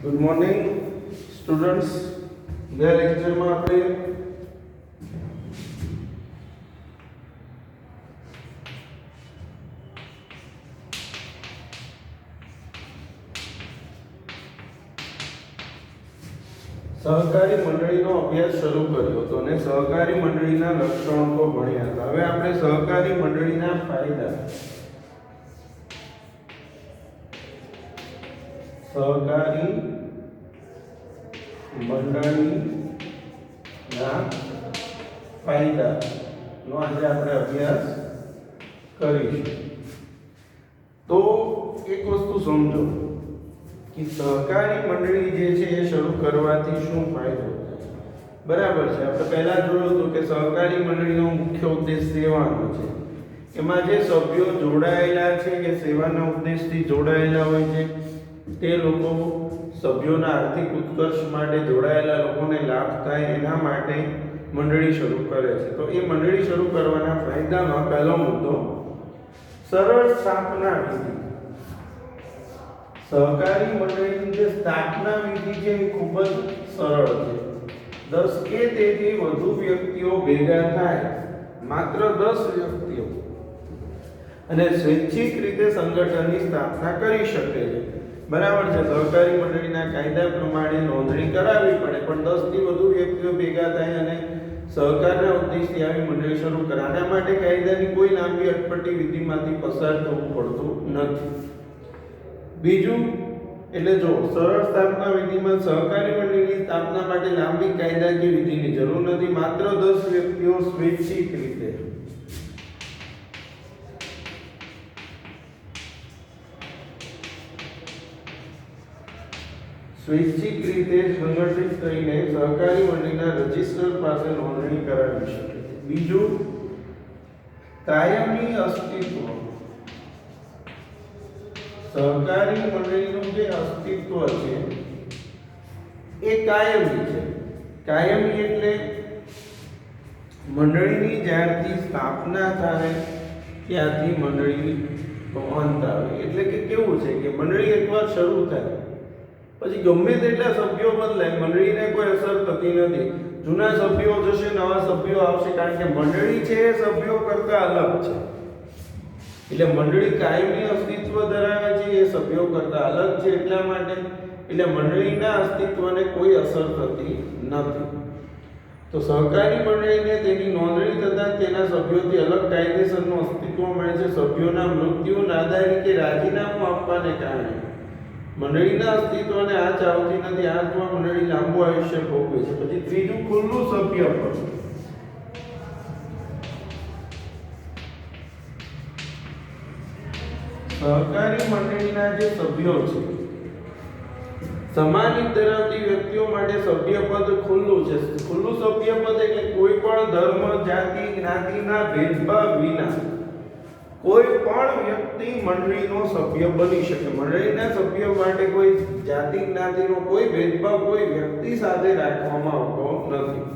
Good morning students. ગયા લેક્ચરમાં આપણે સહકારી મંડળીનો અભ્યાસ શરૂ કર્યો હતો અને સહકારી મંડળીના લક્ષણો ભણ્યા હતા. હવે આપણે સહકારી મંડળીના ફાયદા, સહકારી મંડળીના ફાયદાનો આજે આપણે અભ્યાસ કરીશું. તો એક વસ્તુ સમજો કે સહકારી મંડળી જે છે એ શરૂ કરવાથી શું ફાયદો થાય. બરાબર છે. આપણે પહેલા જોયું હતું કે સહકારી મંડળીનો મુખ્ય ઉદ્દેશ સેવાનો છે. એમાં જે સભ્યો જોડાયેલા છે કે સેવાના ઉદ્દેશથી જોડાયેલા હોય છે તે લોકો સભ્યોના આર્થિક ઉત્કર્ષ માટે જોડાયેલા લોકોને લાભ થાય એના માટે મંડળી શરૂ કરે છે. તો એ મંડળી શરૂ કરવાના ફાયદામાં પહેલો મુદ્દો સરળ સ્થાપના વિધિ. સહકારી મંડળીની જે સ્થાપના વિધિ છે એ ખૂબ જ સરળ છે. 10 કે તેથી વધુ વ્યક્તિઓ ભેગા થાય, માત્ર 10 વ્યક્તિઓ, અને સ્વૈચ્છિક રીતે સંગઠનની સ્થાપના કરી શકે છે. બરાબર છે. સહકારી મંડળીના કાયદા પ્રમાણે નોંધણી કરાવવી પડે, પણ 10 થી વધુ વ્યક્તિઓ ભેગા થાય અને સહકારના ઉદ્દેશથી આવી મંડળી શરૂ કરે. આના માટે કાયદાની કોઈ લાંબી અટપટી વિધિમાંથી પસાર થવું પડતું નથી. બીજું એટલે જો સરળ સ્થાપના વિધિમાં સહકારી મંડળીની સ્થાપના માટે લાંબી કાયદાકીય વિધિની જરૂર નથી. માત્ર 10 વ્યક્તિઓ સ્વૈચ્છિક રીતે સંગઠિત કરીને સહકારી મંડળીના રજિસ્ટર પાસે નોંધણી કરાવી શકે છે. બીજું કાયમી અસ્તિત્વ. સહકારી મંડળીનું જે અસ્તિત્વ છે એ કાયમી છે. કાયમી એટલે મંડળીની જ્યારથી સ્થાપના થાય ત્યારથી મંડળીનો અંત આવે. એટલે કે કેવું છે કે મંડળી એકવાર શરૂ થાય પછી ગમે તેટલા સભ્યો બદલાય, મંડળીને કોઈ અસર થતી નથી. જૂના સભ્યો જશે, નવા સભ્યો આવશે, કારણ કે મંડળી છે એ સભ્યો કરતા અલગ છે. એટલે મંડળી કાયમી અસ્તિત્વ ધરાવે છે, એ સભ્યો કરતા અલગ છે. એટલા માટે એટલે મંડળીના અસ્તિત્વને કોઈ અસર થતી નથી. તો સહકારી મંડળીને તેની નોંધણી થતાં તેના સભ્યોથી અલગ કાયદેસરનું અસ્તિત્વ મળે છે. સભ્યોના મૃત્યુ, નાદારી કે રાજીનામું આપવાને કારણે મંડળીના અસ્તિત્વને આંચ આવતી નથી. આ અર્થમાં મંડળી લાંબુ આયુષ્ય ભોગવે છે. પછી ત્રીજું ખુલ્લું સભ્યપદ. સહકારી મંડળીના જે સભ્યો છે, સમાન હિત ધરાવતી વ્યક્તિઓ માટે સભ્યપદ ખુલ્લું છે. ખુલ્લું સભ્યપદ એટલે કોઈ પણ ધર્મ, જાતિ, જ્ઞાતિના ભેદભાવ વિના કોઈ પણ વ્યક્તિ મંડળીનો સભ્ય બની શકે. મંડળીના સભ્ય માટે કોઈ જાતિ, જ્ઞાતિનો કોઈ ભેદભાવ કોઈ વ્યક્તિ સાથે રાખવામાં આવતો નથી.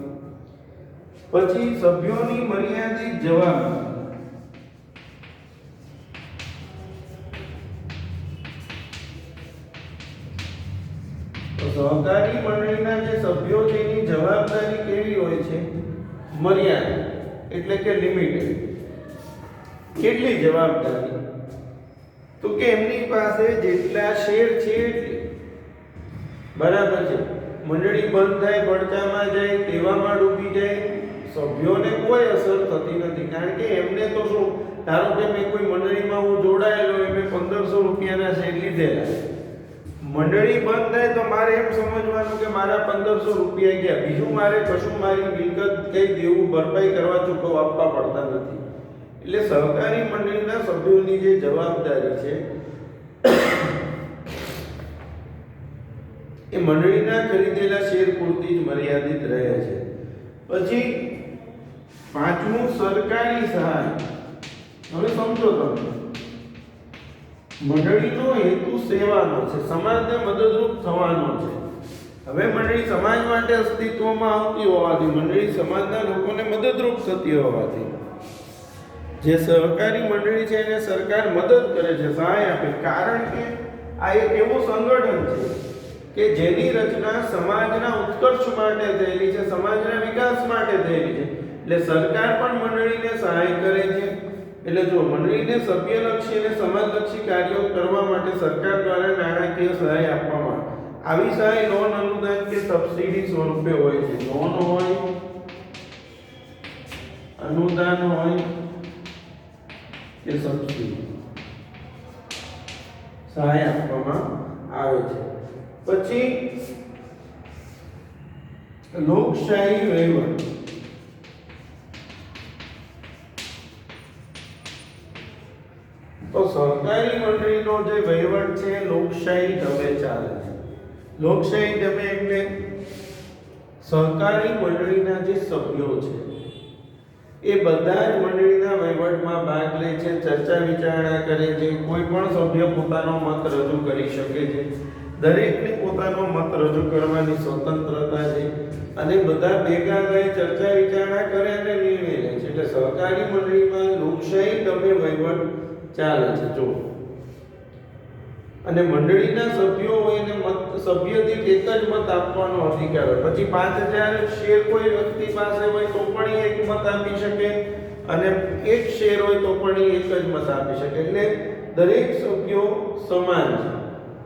પછી સભ્યોની મર્યાદિત જવાબદારી. સહકારી મંડળીના જે સભ્યો છે એની જવાબદારી કેવી હોય છે? મર્યાદિત, એટલે કે લિમિટેડ. કેટલી જવાબદારી? તો કે એમની પાસે જેટલા શેર છે એટલી. બરાબર છે. મંડળી બંધ થાય, પડચામાં જાય, તેવામાં ડૂબી જાય, સભ્યોને કોઈ અસર થતી નથી. કારણ કે એમને તો શું, ધારો કે મેં કોઈ મંડળીમાં હું જોડાયેલો, મેં 1500 રૂપિયાના શેર લીધેલા, મંડળી બંધ થાય તો મારે એમ સમજવાનું કે મારા 1500 રૂપિયા ગયા. બીજું મારે કશું મારી મિલકત કઈ દેવું ભરપાઈ કરવા ચૂકવવા આપવા પડતા નથી. એટલે સહકારી મંડળીના સભ્યોની જે જવાબદારી છે એ મંડળીના ખરીદેલા શેર પૂરતી જ મર્યાદિત રહે છે. પછી પાંચમું સરકારી સહાય. હવે સમજો તમે, મંડળીનો હેતુ સેવાનો છે, સમાજને મદદરૂપ થવાનો છે. હવે મંડળી સમાજ માટે અસ્તિત્વમાં આવતી હોવાથી, મંડળી સમાજના લોકોને મદદરૂપ થતી હોવાથી જે સહકારી મંડળી છે એને સરકાર મદદ કરે છે, સહાય આપે. કારણ કે આ એક એવું સંગઠન છે કે જેની રચના સમાજના ઉત્કર્ષ માટે થયેલી છે, સમાજના વિકાસ માટે થયેલી છે. એટલે સરકાર પણ મંડળીને સહાય કરે છે. એટલે જો મંડળીને સભ્યલક્ષી અને સમાજલક્ષી કાર્યો કરવા માટે સરકાર દ્વારા નાણાકીય સહાય આપવામાં આવી સહાય લોન, અનુદાન કે સબસિડી સ્વરૂપે હોય છે. લોન હોય, અનુદાન હોય કે સબસિડી સહાય આપવામાં આવે છે. પછી લોકશાહી વહીવટ. તો સહકારી મંડળીનો જે વહીવટ છે લોકશાહી ઢબે ચાલે છે. લોકશાહી ઢબે એટલે સહકારી મંડળીના જે સભ્યો છે એ બધા જ મંડળીના વહીવટમાં ભાગ લે છે, ચર્ચા વિચારણા કરે છે. કોઈ પણ સભ્ય પોતાનો મત રજૂ કરી શકે છે. દરેકને પોતાનો મત રજૂ કરવાની સ્વતંત્રતા છે અને બધા ભેગા થઈ ચર્ચા વિચારણા કરે અને નિર્ણય લે છે. એટલે સહકારી મંડળીમાં લોકશાહી ઢબે વહીવટ ચાલે છે. જો અને મંડળીના સભ્યો હોય ને સભ્ય દીઠ એક જ મત આપવાનો અધિકાર હોય. પછી 5000 શેર કોઈ વ્યક્તિ પાસે હોય તો પણ એક મત આપી શકે અને એક શેર હોય તો પણ એક જ મત આપી શકે. એટલે દરેક સભ્યો સમાન છે,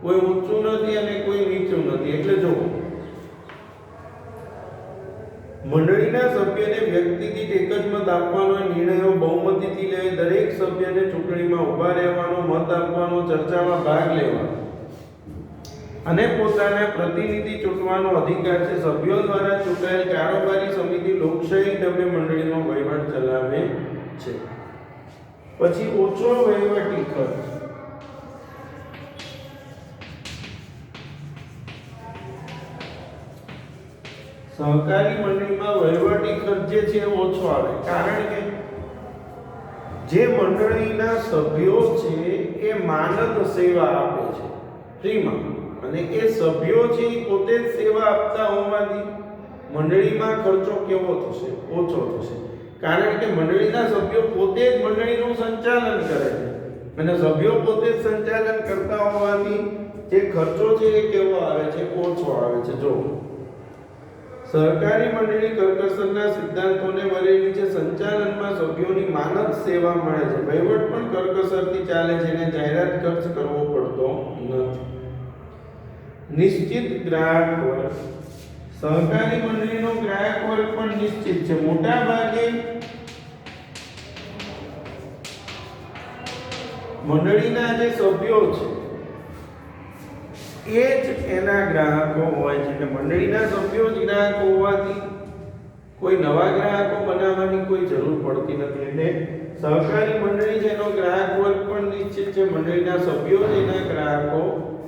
કોઈ ઊંચું નથી અને કોઈ નીચું નથી. એટલે જો મંડળીના સભ્યને વ્યક્તિ દીઠ એક જ મત આપવાનો, નિર્ણયો બહુમતીથી લે, દરેક સભ્યને ચૂંટણીમાં ઊભા રહેવાનો, મત આપવાનો, ચર્ચામાં ભાગ લેવાનો અને પોતાના પ્રતિનિધિ ચૂંટવાનો અધિકાર છે. સભ્યો દ્વારા ચૂંટાયેલ કારોબારી સમિતિ લોકશાહી ઢબે મંડળીનો વહીવટ ચલાવે છે. પછી ઓછો વહીવટી ખર્ચ. સહકારી મંડળીમાં વહીવટી ખર્ચ જે છે ઓછો આવે, કારણ કે જે મંડળીના સભ્યો છે એ માનદ સેવા આપે છે ફ્રીમાં, અને એ સભ્યો છે એ પોતે જ સેવા આપતા હોવાથી મંડળીમાં ખર્ચો કેવો થશે? ઓછો થશે. કારણ કે મંડળીના સભ્યો પોતે જ મંડળીનું સંચાલન કરે છે અને સભ્યો પોતે જ સંચાલન કરતા હોવાથી જે ખર્ચો છે એ કેવો આવે છે? ઓછો આવે છે. જો સહકારી મંડળી કરકસરના સિદ્ધાંતોને વરેલી છે. સંચાલનમાં સભ્યોની માનદ સેવા મળે છે. વહીવટ પણ કરકસરથી ચાલે છે અને જાહેરાત ખર્ચ કરવો પડતો નથી. નિશ્ચિત ગ્રાહક વર્ગ. સહકારી મંડળીનો ગ્રાહક વર્ગ પણ નિશ્ચિત છે. મોટા ભાગે મંડળીના જે સભ્યો છે એ જ એના ગ્રાહકો હોય છે. એટલે મંડળીના સભ્યો જ ગ્રાહકો હોવાથી કોઈ નવા ગ્રાહકો બનાવવાની કોઈ જરૂર પડતી નથી. એટલે સહકારી મંડળી છે એનો ગ્રાહક વર્ગ પણ નિશ્ચિત છે. મંડળીના સભ્યો જ એના ગ્રાહકો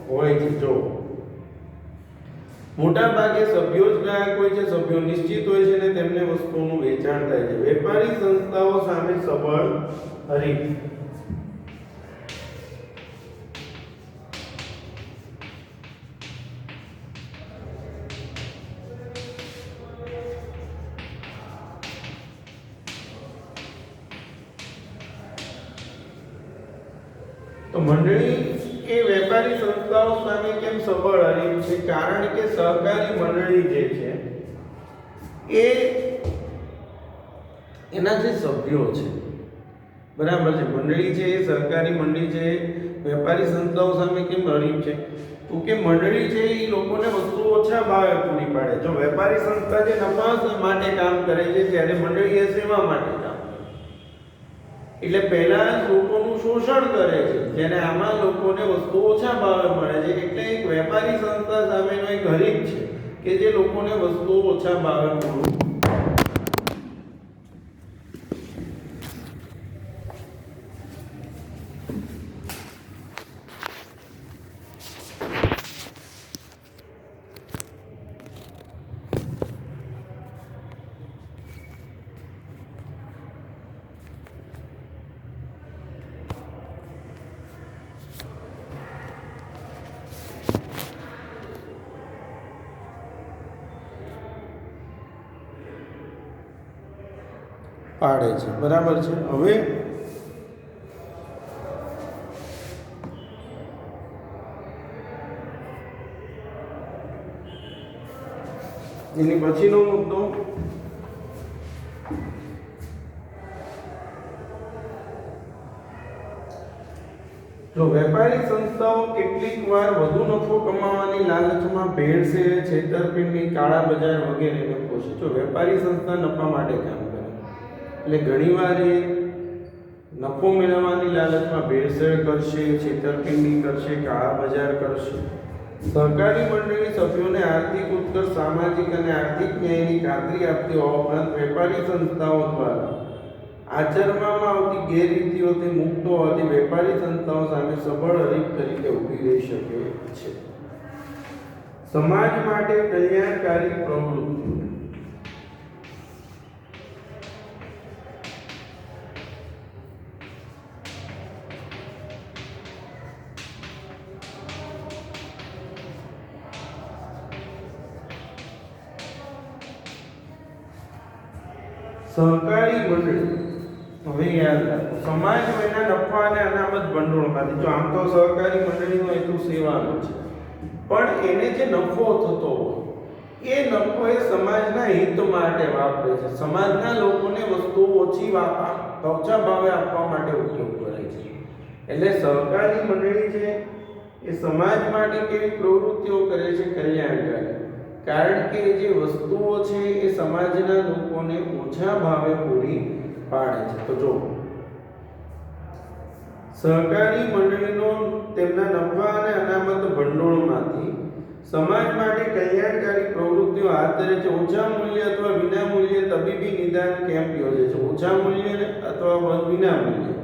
હોય છે. જો મોટા ભાગે સભ્યો જ ગ્રાહક હોય છે, સભ્યો નિશ્ચિત હોય છે અને તેમને વસ્તુઓનું વેચાણ થાય છે. વેપારી સંસ્થાઓ સામે સબળ હરીફ. તો મંડળી એ વેપારી સંસ્થાઓ સામે કેમ સબળ હરીફ છે? કારણ કે સહકારી મંડળી જે છે એ એના જે સભ્યો છે, બરાબર છે, મંડળી છે એ સહકારી મંડળી છે વેપારી સંસ્થાઓ સામે કેમ હરીફ છે? તો કે મંડળી છે એ લોકોને વસ્તુ ઓછા ભાવે પૂરી પાડે. જો વેપારી સંસ્થા જે નફા માટે કામ કરે છે ત્યારે મંડળી એ સેવા માટે કામ. એટલે પહેલા લોકોનું શોષણ કરે છે, જ્યારે આમાં લોકોને વસ્તુ ઓછા ભાવે મળે છે. એટલે એક વેપારી સંસ્થા સામેનો એક હરીફ છે કે જે લોકોને વસ્તુ ઓછા ભાવે પૂરું પાડે છે. બરાબર છે. હવે એની પછીનો મુદ્દો જો વેપારી સંસ્થાઓ કેટલીક વાર વધુ નફો કમાવાની લાલચમાં ભેળસેળ, છેતરપિંડી, કાળા બજાર વગેરેને પોષે. જો વેપારી સંસ્થા નફા માટે કામ કરે એટલે ઘણીવાર એ નફો મેળવવાની લાલચમાં ભેળસેળ કરશે, છેતરપિંડી કરશે, કાળા બજાર કરશે. સહકારી મંડળની સભ્યોને આર્થિક ઉત્કર્ષ, સામાજિક અને આર્થિક ન્યાયની ખાતરી આપતી હોવા ઉપરાંત વેપારી સંસ્થાઓ દ્વારા આચરવામાં આવતી ગેરરીતિઓથી મુક્ત હોવાથી વેપારી સંસ્થાઓ સામે સબળ હરીફ તરીકે ઊભી રહી શકે છે. સમાજ માટે કલ્યાણકારી પ્રવૃત્તિઓ. સહકારી મંડળી હવે યાદ રાખો, સમાજ એના નફા અને અનામત ભંડોળમાંથી. જો આમ તો સહકારી મંડળીનો હેતુ સેવાનો છે, પણ એને જે નફો થતો હોય એ નફો એ સમાજના હિત માટે વાપરે છે. સમાજના લોકોને વસ્તુઓ ઓછા ભાવે આપવા માટે ઉપયોગ કરે છે. એટલે સહકારી મંડળી છે એ સમાજ માટે કેવી પ્રવૃત્તિઓ કરે છે? કલ્યાણકારી. કારણ કે જે વસ્તુઓ છે એ સમાજના લોકોને ઓછા ભાવે પૂરી પાડે છે. તો જો સહકારી મંડળીનો તેમના નફા અને અનામત ભંડોળમાંથી સમાજ માટે કલ્યાણકારી પ્રવૃત્તિઓ હાથ ધરે છે. ઓછા મૂલ્ય અથવા વિના મૂલ્યે તબીબી નિદાન કેમ્પ યોજે છે. ઓછા મૂલ્યે અથવા વિના મૂલ્યે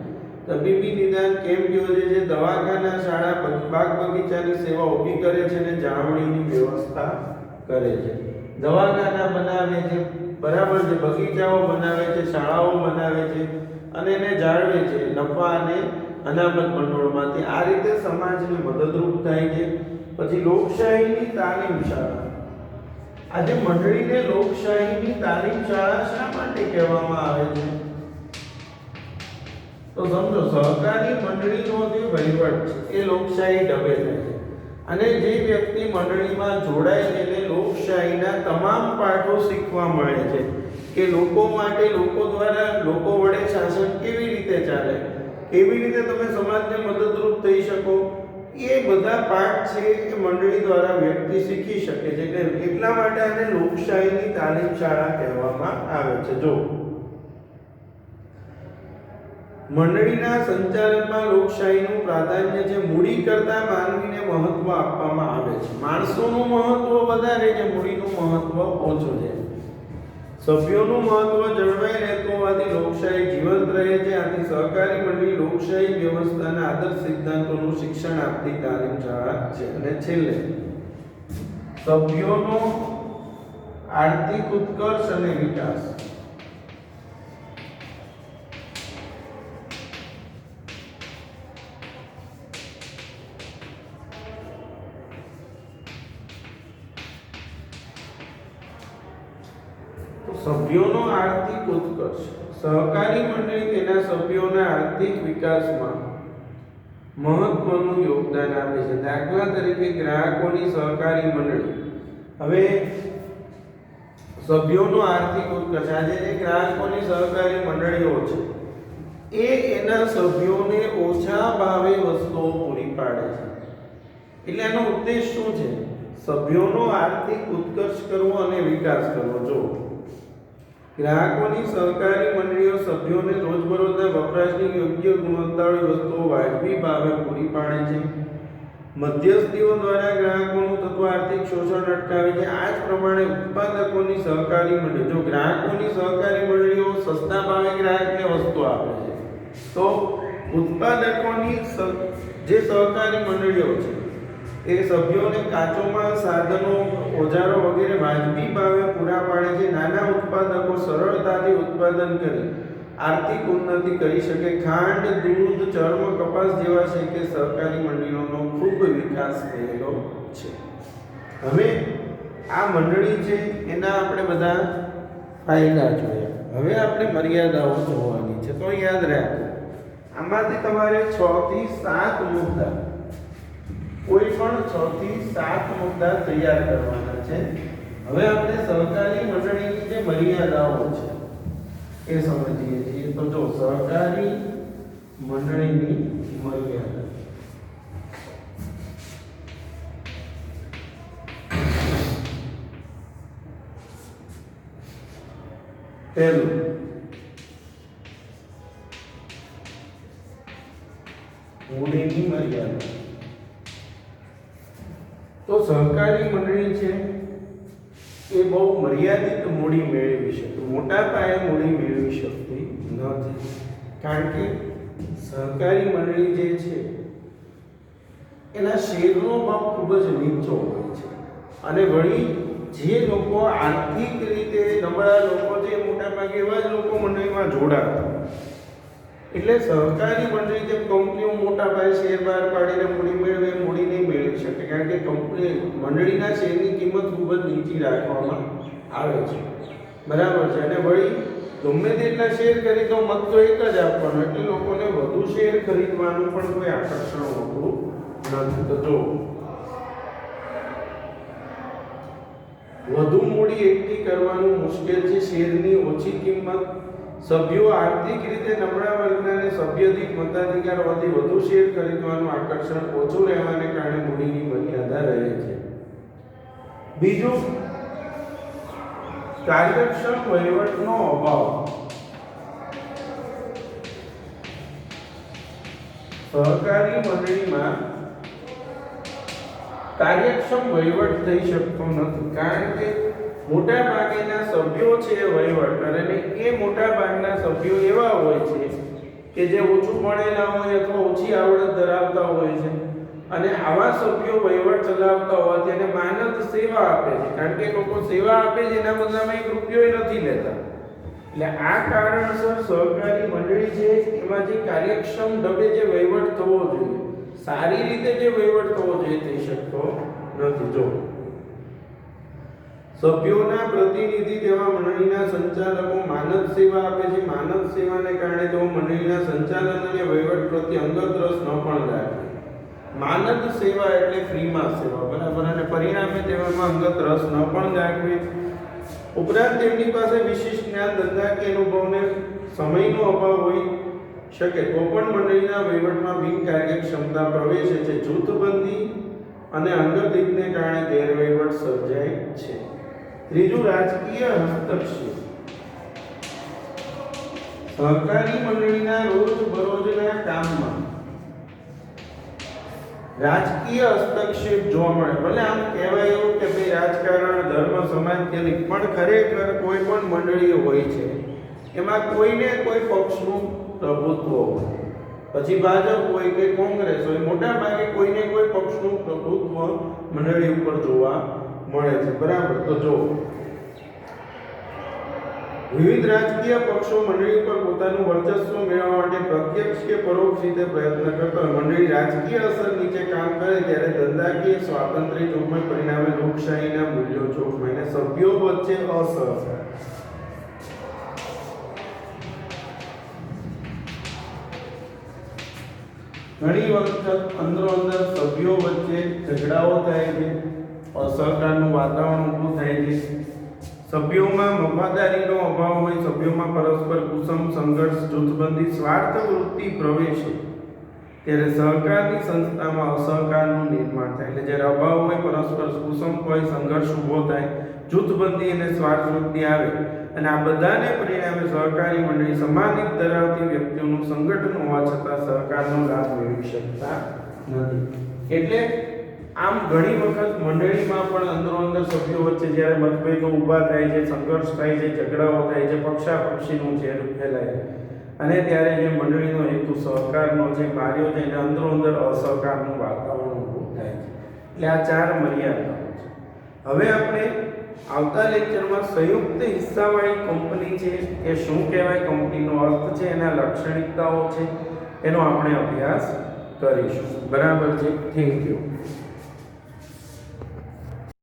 તબીબી નિદાન કેમ્પ યોજે છે. દવાખાના, શાળા, બાગ બગીચાની સેવા ઊભી કરે છે અને જાળવણીની વ્યવસ્થા કરે છે. દવાખાના બનાવે છે, બરાબર છે, બગીચાઓ બનાવે છે, શાળાઓ બનાવે છે અને એને જાળવે છે નફા અને અનામત ભંડોળમાંથી. આ રીતે સમાજને મદદરૂપ થાય છે. પછી લોકશાહીની તાલીમ શાળા. આજે મંડળીને લોકશાહીની તાલીમ શાળા શા માટે કહેવામાં આવે છે? તો સમજો, સહકારી મંડળીનો જે વહીવટ છે એ લોકશાહી ઢબે થાય છે અને જે વ્યક્તિ મંડળીમાં જોડાય છે એને લોકશાહીના તમામ પાઠો શીખવા મળે છે કે લોકો માટે, લોકો દ્વારા, લોકો વડે શાસન કેવી રીતે ચાલે, કેવી રીતે તમે સમાજને મદદરૂપ થઈ શકો. એ બધા પાઠ છે એ મંડળી દ્વારા વ્યક્તિ શીખી શકે છે. એટલા માટે આને લોકશાહીની તાલીમ શાળા કહેવામાં આવે છે. જો મંડળીના સંચાલનમાં લોકશાહીનું પ્રાધાન્ય છે. મૂડી કરતાં માનવીને મહત્વ આપવામાં આવે છે. માણસોનું મહત્વ વધારે છે, મૂડીનું મહત્વ ઓછું છે. સભ્યોનું મહત્વ જળવાઈ રહેતું હોવાથી લોકશાહી જીવંત રહે છે. આથી સહકારી મંડળી લોકશાહી વ્યવસ્થાના આદર્શ સિદ્ધાંતોનું શિક્ષણ આપતી તાલીમ શાળા છે. અને છેલ્લે સભ્યોનો આર્થિક ઉત્કર્ષ અને વિકાસ. સભ્યોનો આર્થિક ઉત્કર્ષ. સહકારી મંડળી તેના સભ્યોના આર્થિક વિકાસમાં મહત્વનું યોગદાન આપે છે. દાખલા તરીકે ગ્રાહકોની સહકારી મંડળી. હવે સભ્યોનો આર્થિક ઉત્કર્ષ, આજે જે ગ્રાહકોની સહકારી મંડળીઓ છે એ એના સભ્યોને ઓછા ભાવે વસ્તુઓ પૂરી પાડે છે. એટલે એનો ઉદ્દેશ શું છે? સભ્યોનો આર્થિક ઉત્કર્ષ કરવો અને વિકાસ કરવો. જો ગ્રાહકોની સહકારી મંડળીઓ સભ્યોને રોજબરોજના વપરાશની યોગ્ય ગુણવત્તાવાળી વસ્તુઓ વાજબી ભાવે પૂરી પાડે છે. મધ્યસ્થીઓ દ્વારા ગ્રાહકોનું થતું આર્થિક શોષણ અટકાવે છે. આ જ પ્રમાણે ઉત્પાદકોની સહકારી મંડળી, જો ગ્રાહકોની સહકારી મંડળીઓ સસ્તા ભાવે ગ્રાહકને વસ્તુ આપે છે, તો ઉત્પાદકોની જે સહકારી મંડળીઓ છે એ સભ્યોને કાચો માલ, સાધનો, ઓજારો વગેરે વાજબી ભાવે પૂરા પાડે છે. નાના ઉત્પાદકો સરળતાથી ઉત્પાદન કરી આર્થિક ઉન્નતિ કરી શકે. ખાંડ, દૂધ, ચર્મ, કપાસ જેવા છે કે સહકારી મંડળીઓનો ખૂબ વિકાસ થયેલો છે. હવે આ મંડળી છે એના આપણે બધા ફાયદા જોયા. હવે આપણે મર્યાદાઓ જોવાની છે. તો યાદ રાખો, આમાંથી તમારે 6 થી 7 મુદ્દા, કોઈ પણ 6 થી 7 મુદ્દા તૈયાર કરવાના છે. હવે આપણે સહકારી મંડળીની જે મર્યાદાઓ છે એ સમજીએ છીએ. તો જો સહકારી મંડળીની મર્યાદા, પહેલું મૂડીની મર્યાદા. તો સહકારી મંડળી છે એ બહુ મર્યાદિત મૂડી મેળવી શકે, મોટા પાયે મૂડી મેળવી શકતી નથી. કારણ કે સહકારી મંડળી જે છે એના શેરનો ભાવ ખૂબ જ નીચો હોય છે, અને વળી જે લોકો આર્થિક રીતે નબળા લોકો છે મોટા ભાગે એવા જ લોકો મંડળીમાં જોડાતા. એટલે સહકારી મંડળી જેમ કંપનીઓ મોટા પાયે શેર બહાર પાડીને મૂડી મેળવે, મૂડી નહીં મેળવી શકે, કારણ કે કંપની મંડળીના શેરની કિંમત ખૂબ જ નીચી રાખવામાં આવે છે. બરાબર છે. અને વળી ગમે તેટલા શેર ખરીદો, મત તો એક જ આપવાનો, એટલે લોકોને વધુ શેર ખરીદવાનું પણ કોઈ આકર્ષણ હોતું નથી. તો જો વધુ મૂડી એકઠી કરવાનું મુશ્કેલ છે, શેરની ઓછી કિંમત, સભ્યો આર્થિક રીતે નબળા વર્ગના અને સભ્યદીઠ મતાધિકાર હોવાથી વધુ શેર ખરીદવાનું આકર્ષણ ઓછું રહેવાને કારણે મૂડીની મર્યાદા રહે છે. બીજું, કાર્યક્ષમ વહીવટનો અભાવ. સહકારી મંડળીમાં કાર્યક્ષમ વહીવટ થઈ શકતો નથી, કારણ કે મોટા ભાગના સભ્યો છે વહીવટ, અને એ મોટા ભાગના સભ્યો એવા હોય છે કે જે ઓછું ભણેલા હોય અથવા ઓછી આવડત ધરાવતા હોય છે, અને આવા સભ્યો વહીવટ ચલાવતા હોવાથી એને માનદ સેવા આપે છે. કારણ કે લોકો સેવા આપે છે, એના બદલામાં એક રૂપિયો નથી લેતા. એટલે આ કારણસર સહકારી મંડળી છે એમાં જે કાર્યક્ષમ ઢબે જે વહીવટ થવો જોઈએ, સારી રીતે જે વહીવટ થવો જોઈએ, થઈ શકતો નથી. જો સભ્યોના પ્રતિનિધિ તેવા મંડળીના સંચાલકો માનદ સેવા આપે છે, માનદ સેવાને કારણે તેઓ મંડળીના સંચાલન અને વહીવટ પ્રત્યે અંગત રસ ન પણ રાખે. માનદ સેવા એટલે ફ્રીમાં સેવા, બરાબર, અને પરિણામે તેવામાં અંગત રસ ન પણ દાખવે. ઉપરાંત તેમની પાસે વિશિષ્ટ જ્ઞાન, ધંધાકીય અનુભવને સમયનો અભાવ હોઈ શકે તો પણ મંડળીના વહીવટમાં બિનકાર્યક્ષમતા પ્રવેશે છે. જૂથબંધી અને અંગત હિતને કારણે ગેરવહીવટ સર્જાય છે. ત્રીજું, રાજકીય હસ્તક્ષેપ. સહકારી મંડળીના રોજબરોજના કામમાં રાજકીય હસ્તક્ષેપ જોવા મળે. ભલે આમ કહેવાય એવું કે ભાઈ રાજકારણ, ધર્મ, સમાજ કે નહીં, પણ ખરેખર કોઈ પણ મંડળી હોય છે એમાં કોઈને કોઈ પક્ષનું પ્રભુત્વ હોય, પછી ભાજપ હોય કે કોંગ્રેસ હોય, મોટા ભાગે કોઈને કોઈ પક્ષનું પ્રભુત્વ મંડળી ઉપર જોવા મળે છે. બરાબર. તો જો વિવિધ રાજકીય પક્ષો મંડળી પર પોતાનું વર્ચસ્વ મેળવવા માટે પ્રત્યક્ષ કે પરોક્ષ રીતે પ્રયત્ન કરતા હોય. મંડળી રાજકીય અસર નીચે કામ કરે ત્યારે ધંધાકીય સ્વાતંત્ર્ય જોગવાઈ, પરિણામે લોકશાહીના મૂલ્યો જોગવાઈ અને સભ્યો વચ્ચે અસહકાર. ઘણી વખત અંદરો અંદર સભ્યો વચ્ચે ઝઘડાઓ થાય છે, અસહકારનું વાતાવરણ ઊભું થાય છે. સભ્યોમાં વફાદારીનો અભાવ હોય, સભ્યોમાં પરસ્પર કુસમ, સંઘર્ષ, જૂથબંધી, સ્વાર્થ વૃત્તિ પ્રવેશે ત્યારે સહકારની સંસ્થામાં અસહકારનું નિર્માણ થાય. એટલે જ્યારે અભાવ હોય, પરસ્પર કુસમ હોય, સંઘર્ષ ઊભો થાય, જૂથબંધી અને સ્વાર્થ વૃત્તિ આવે, અને આ બધાને પરિણામે સહકારી મંડળી સમાન હિત ધરાવતી વ્યક્તિઓનું સંગઠન હોવા છતાં સહકારનો લાભ મેળવી શકતા નથી. એટલે આમ ઘણી વખત મંડળીમાં પણ અંદરો અંદર સભ્યો વચ્ચે જ્યારે મતભેદો ઊભા થાય છે, સંઘર્ષ થાય છે, ઝઘડાઓ થાય છે, પક્ષાપક્ષીનું ઝેર ફેલાય અને ત્યારે જે મંડળીનો હેતુ સહકારનો છે, કાર્યો છે, એને અંદરો અંદર અસહકારનું વાતાવરણ ઊભું થાય છે. એટલે આ ચાર મર્યાદાઓ છે. હવે આપણે આવતા લેક્ચરમાં સંયુક્ત હિસ્સાવાળી કંપની છે એ શું કહેવાય, કંપનીનો અર્થ છે, એના લાક્ષણિકતાઓ છે, એનો આપણે અભ્યાસ કરીશું. બરાબર છે. Thank you.